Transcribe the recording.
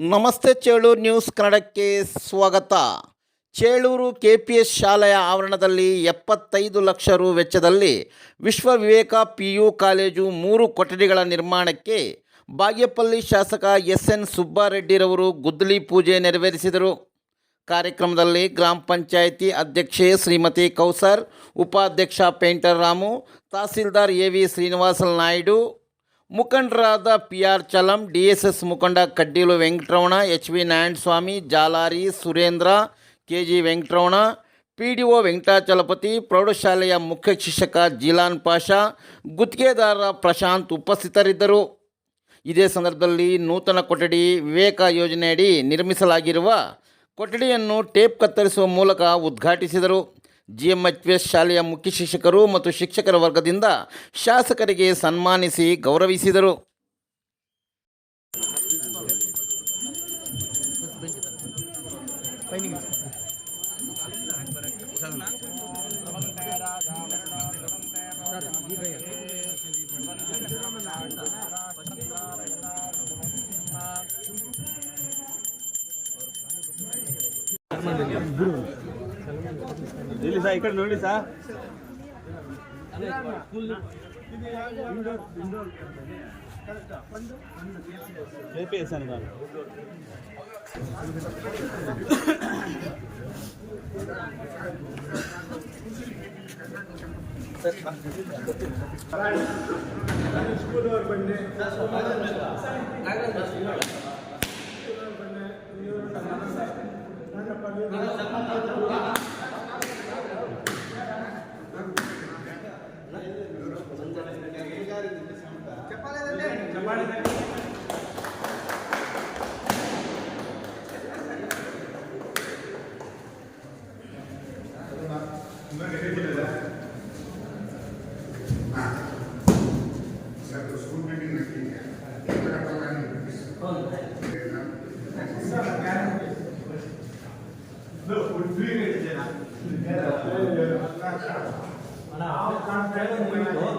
ನಮಸ್ತೆ ಚೇಳೂರು ನ್ಯೂಸ್ ಕನ್ನಡಕ್ಕೆ ಸ್ವಾಗತ. ಚೇಳೂರು ಕೆಪಿಎಸ್ ಶಾಲೆಯ ಆವರಣದಲ್ಲಿ 75 ಲಕ್ಷ ರು ವೆಚ್ಚದಲ್ಲಿ ವಿಶ್ವ ವಿವೇಕ PU ಕಾಲೇಜು 3 ಕೊಠಡಿಗಳ ನಿರ್ಮಾಣಕ್ಕೆ ಬಾಗೇಪಲ್ಲಿ ಶಾಸಕ SN ಸುಬ್ಬಾರೆಡ್ಡಿರವರು ಗುದ್ದಲಿ ಪೂಜೆ ನೆರವೇರಿಸಿದರು. ಕಾರ್ಯಕ್ರಮದಲ್ಲಿ ಗ್ರಾಮ ಪಂಚಾಯಿತಿ ಅಧ್ಯಕ್ಷೆ ಶ್ರೀಮತಿ ಕೌಸರ್, ಉಪಾಧ್ಯಕ್ಷ ಪೇಂಟರ್ ರಾಮು, ತಹಸೀಲ್ದಾರ್ AV ಶ್ರೀನಿವಾಸ ನಾಯ್ಡು, ಮುಖಂಡರಾದ PR ಚಲಂ, DSS ಮುಖಂಡ ಕಡ್ಡೀಲು Venkataramana, HV Narayanaswamy, Jalari Surendra, KG Venkataramana, PDO Venkatachalapathi, ಪ್ರೌಢಶಾಲೆಯ ಮುಖ್ಯ ಶಿಕ್ಷಕ ಜಿಲಾನ್ ಪಾಷಾ, ಗುತ್ತಿಗೆದಾರ ಪ್ರಶಾಂತ್ ಉಪಸ್ಥಿತರಿದ್ದರು. ಇದೇ ಸಂದರ್ಭದಲ್ಲಿ ನೂತನ ಕೊಠಡಿ ವಿವೇಕ ಯೋಜನೆಯಡಿ ನಿರ್ಮಿಸಲಾಗಿರುವ ಕೊಠಡಿಯನ್ನು ಟೇಪ್ ಕತ್ತರಿಸುವ ಮೂಲಕ ಉದ್ಘಾಟಿಸಿದರು. GMHS ಶಾಲೆಯ ಮುಖ್ಯ ಶಿಕ್ಷಕರು ಮತ್ತು ಶಿಕ್ಷಕರ ವರ್ಗದಿಂದ ಶಾಸಕರಿಗೆ ಸನ್ಮಾನಿಸಿ ಗೌರವಿಸಿದರು. ಇಲ್ಲಿ ಸಾ ಈ ಕಡೆ ನೋಡಿ ಸಾ KPS ಅಂತ No,